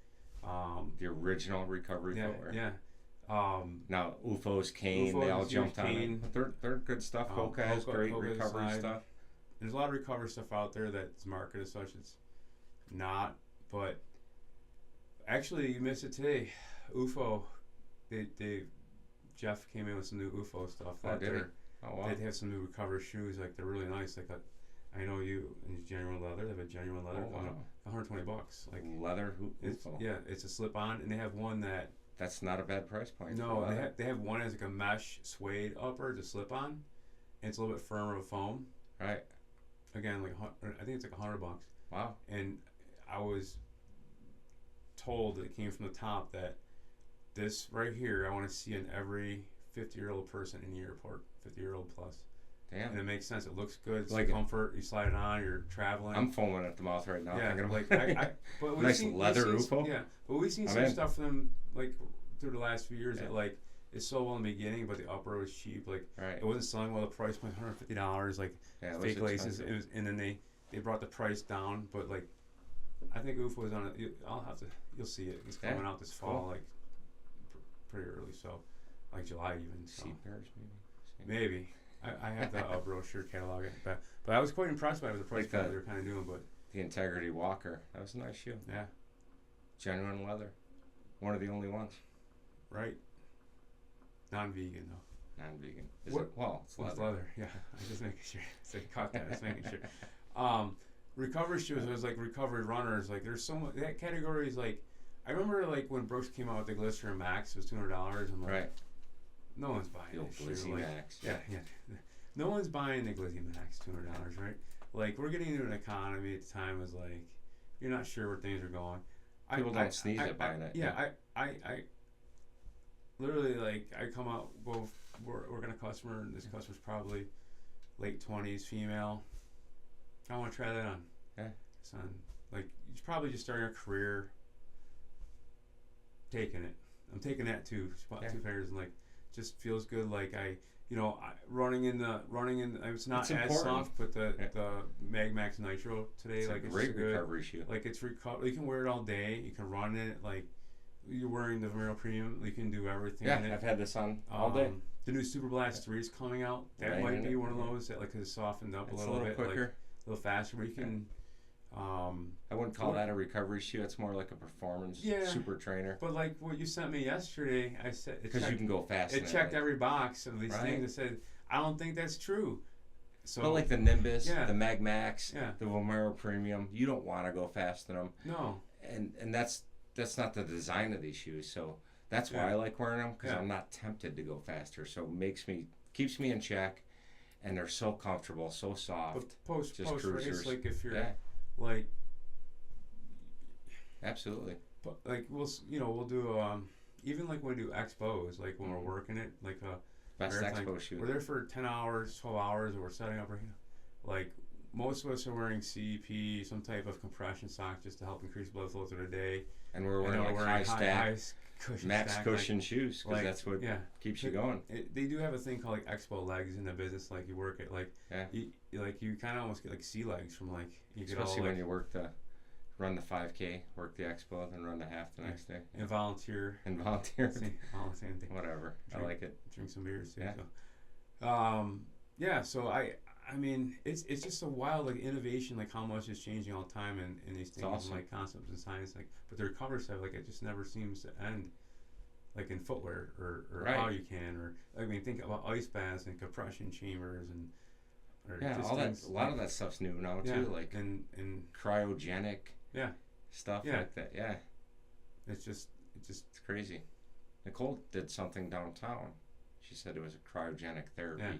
The original recovery footwear. Yeah. Now UFO's cane, they all jumped on it. They're good stuff. Hoka has great recovery stuff. There's a lot of recovery stuff out there that's marketed as such. It's not, but actually you missed it today. UFO, Jeff came in with some new UFO stuff. Oh, did he? Oh, wow. They have some new recovery shoes. Like they're really nice. Like I know you in genuine leather. They have a genuine leather. Oh, wow. $120. Like leather UFO. It's a slip-on, and they have one that. That's not a bad price point. No, they have one as like a mesh suede upper to slip on, and it's a little bit firmer of foam. Right. Again, like I think it's like $100. Wow. And I was told that it came from the top that this right here I want to see in every 50-year-old person in the airport, 50-year-old plus. Damn. And it makes sense. It looks good. It's like comfort. You slide it on. You're traveling. I'm foaming at the mouth right now. Yeah, like but nice leather UFO. Yeah, but we've seen some stuff from them like through the last few years that like it's so well in the beginning, but the upper was cheap. Like it wasn't selling well. The price was $150. Like fake laces. It was, and then they brought the price down. But like I think UFO is on it. You'll see it. It's coming out this fall, like pretty early. So like July even. So. Sea bears Maybe. I have the brochure catalog, but I was quite impressed by the price they were kind of doing. But the Integrity Walker, that was a nice shoe. Yeah, genuine leather, one of the only ones. Right. Non-vegan though. Non-vegan. Is it? Well, it's leather. It's leather. Yeah, I'm just making sure. So you caught that. Just making sure. Recovery shoes. It was like recovery runners. Like there's so much. That category is like. I remember like when Brooks came out with the Glycerin Max, it was $200. I'm like, right. No one's buying the Glizzy Max. Yeah. No one's buying the Glizzy Max, $200, right? Like, we're getting into an economy at the time was like, you're not sure where things are going. People don't sneeze at buying it. Yeah, literally, like, I come out, work on a customer, and this customer's probably late 20s, female. I want to try that on. Yeah. Son, like, you're probably just starting a career. Taking it. I'm taking that too. Two pairs, and like, just feels good. Like running in. It's not as soft, but the MagMax Nitro today, it's like, a great recovery shoe. Like, it's You can wear it all day. You can run it. Like, you're wearing the Vomero Premium. You can do everything. Yeah, in it. I've had this on all day. The new Super Blast 3 is coming out. That might be one of those that, like, is softened up a little bit, quicker, like, a little faster. But you can. I wouldn't call that a recovery shoe. It's more like a performance super trainer. But like what you sent me yesterday, I said because you can go fast. It checked every box of these things. I said I don't think that's true. So, but like the Nimbus, the MagMax, the Vomero Premium, you don't want to go fast in them. No. And that's not the design of these shoes. So that's why I like wearing them, because I'm not tempted to go faster. So it keeps me in check, and they're so comfortable, so soft. But post race, like if you're like, absolutely. But like we'll do even like when we do expos, like when we're working it, like best expo shoe. We're there for 10 hours, 12 hours, and we're setting up. Like most of us are wearing CEP, some type of compression sock, just to help increase blood flow through the day. And we're wearing high stack, max cushion shoes, because that's what keeps you going. They do have a thing called like expo legs in the business. Like you work it, like you kind of almost get like sea legs from like especially when you run the 5K, work the expo, then run the half the next day. And volunteer. Same thing. Whatever. I like it. Drink some beers too. Yeah. So I mean, it's just a wild like innovation, like how much is changing all the time in these things, awesome. And like concepts and science, like, but the recovery stuff, like, it just never seems to end, like in footwear or how you can, or I mean, think about ice baths and compression chambers and all that. A lot of that stuff's new now too, like and cryogenic stuff like that. Yeah, it's crazy. Nicole did something downtown. She said it was a cryogenic therapy. Yeah.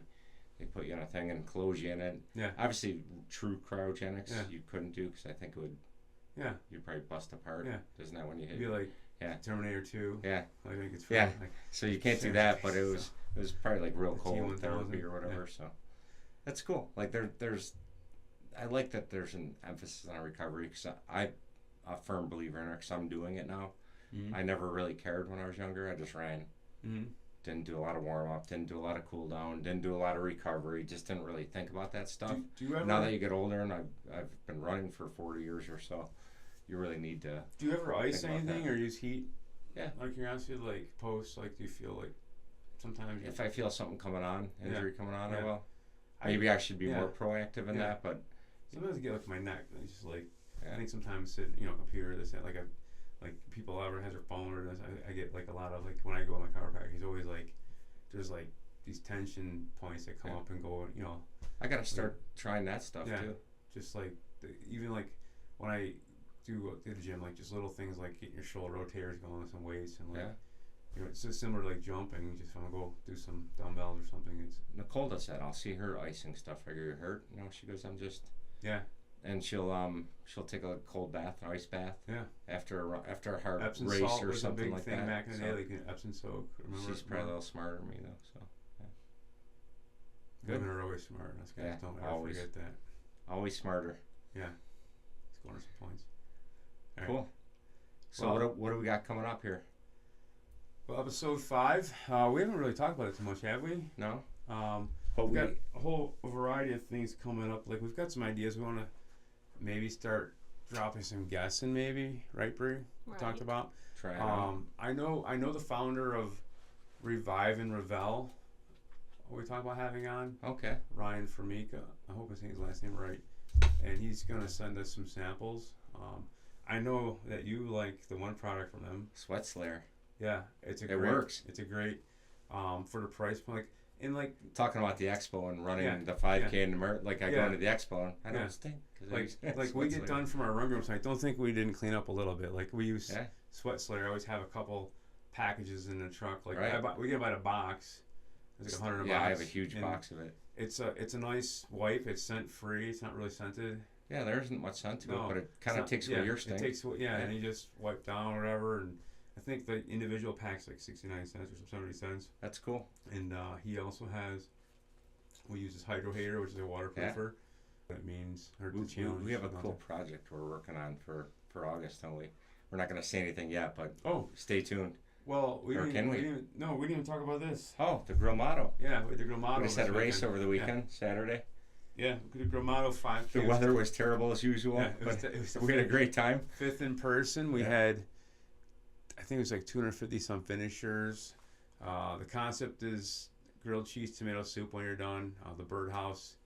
They put you in a thing and close you in it. Yeah. Obviously, true cryogenics you couldn't do, because I think it would. Yeah. You'd probably bust apart. Yeah. Isn't that when you hit? It'd be like Terminator 2. Yeah. I think it's like, so you can't do that, but it was probably like real cold therapy or whatever. So that's cool. Like there's I like that there's an emphasis on recovery, because I'm a firm believer in it, because I'm doing it now. Mm-hmm. I never really cared when I was younger. I just ran. Mm-hmm. Didn't do a lot of warm up, didn't do a lot of cool down, didn't do a lot of recovery, just didn't really think about that stuff. Do you ever, now that you get older, and I've been running for 40 years or so, you really need to. Do you ever ice anything or use heat? Yeah. Out of curiosity, like post, like, do you feel like sometimes if I feel something coming on, injury coming on, I will. Maybe I should be more proactive in that, but sometimes I get like my neck, and it's just like I think sometimes sitting, computer, this, like people ever has their phone or this, I get like a lot of, like, when I go to my chiropractor, he's always like, there's like these tension points that come up and go, I gotta start trying that stuff too. Just like even like when I do the gym, like just little things like getting your shoulder rotators going with some weights, and like it's just similar to like jumping. You just want to go do some dumbbells or something. It's Nicole does that. I'll see her icing stuff. I get hurt. She goes, I'm just and she'll take a cold bath, an ice bath. Yeah. After a hard Epsom race salt or was something a big like thing that. back in the day, like Epsom soak. She's probably a little smarter than me though. So women are always smart. Us guys don't ever forget that. Always smarter. Yeah. Scoring some points. All right. Cool. So what do we got coming up here? Well, episode 5. We haven't really talked about it too much, have we? No. But we've got a whole variety of things coming up. Like, we've got some ideas. We want to maybe start dropping some guests in, maybe, right, Brie? We talked about. Try it out. I know the founder of Revive and Revel. We talked about having on. Okay. Ryan Formica. I hope I'm saying his last name right. And he's gonna send us some samples. I know that you like the one product from them. Sweat Slayer. Yeah, it works. It's a great for the price point. Like talking about the expo and running the 5K and the I go into the expo and I don't stink. Like we get done from our run groups. I don't think we didn't clean up a little bit. Like we use Sweat Slayer. I always have a couple packages in the truck. Like we get about a box. It's like 100 a box. Yeah, I have a huge box of it. It's a nice wipe. It's scent free. It's not really scented. Yeah, there isn't much scent to it, but it kind of takes away your stink. It takes and you just wipe down or whatever, and I think the individual pack's like 69 cents or 70 cents. That's cool. And he also has, we use this Hydro Hater, which is a waterproofer. That means, or the challenge. We have a cool project we're working on for August, don't we? We're not going to say anything yet, but stay tuned. Well, we didn't even talk about this. Oh, the Grill Motto. Yeah, with the Grill Motto. We just had a race over the weekend, Saturday. Yeah, the Grill Motto 5K. The weather was terrible as usual, but we had a great time. 5th in person. We had, I think it was like 250 some finishers. The concept is grilled cheese tomato soup when you're done. The Birdhouse,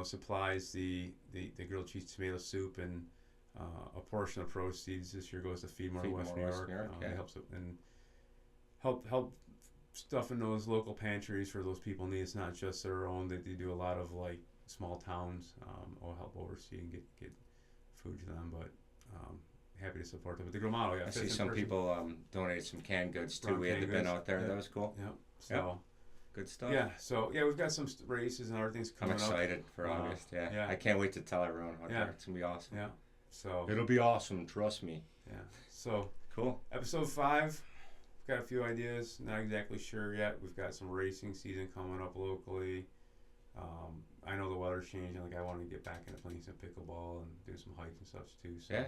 supplies the grilled cheese tomato soup, and a portion of proceeds this year goes to Feed More West New York. It helps and help stuff in those local pantries for those people in need. It's not just their own. They do a lot of like small towns. Will help oversee and get food to them. But happy to support them. But the Grill Motto, I see some people donate some canned goods too. We had the bin out there. That was cool. Yeah. So. Good stuff. Yeah, so we've got some races and other things coming up. I'm excited for August. Yeah, I can't wait to tell everyone out there. It's gonna be awesome. Yeah, so it'll be awesome. Trust me. Yeah. So cool. Episode 5. We've got a few ideas. Not exactly sure yet. We've got some racing season coming up locally. I know the weather's changing. Like I want to get back into playing some pickleball and do some hikes and stuff too. So,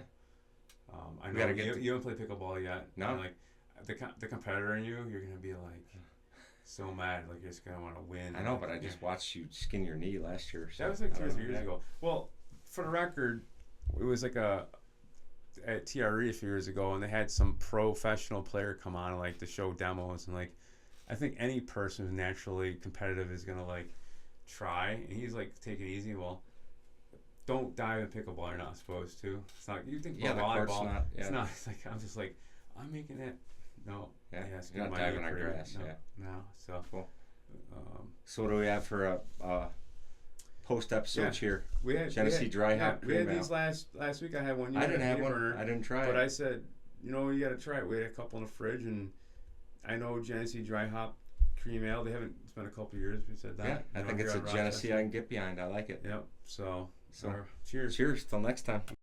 I know you haven't played pickleball yet. No. And like the competitor in you, you're gonna be like. So mad, like you're just gonna want to win. I know, but I just watched you skin your knee last year. So that was like 2 or 3 years ago. Well, for the record, it was like at TRE a few years ago, and they had some professional player come on like to show demos, and like I think any person who's naturally competitive is gonna like try, and he's like take it easy. Well, don't dive in pickleball. You're not supposed to. It's not. You think volleyball? It's not. It's like I'm just like I'm making it. No. It's not diving on grass. No. So cool. So what do we have for post episodes here? We had Genesee Dry Hop. We had these last week. I had one. I didn't have one. I didn't try it. But I said, you got to try it. We had a couple in the fridge, and I know Genesee Dry Hop Cream Ale. They haven't. It's been a couple years. We said that. Yeah, I think it's a Genesee I can get behind. I like it. Yep. So cheers. Cheers. Till next time.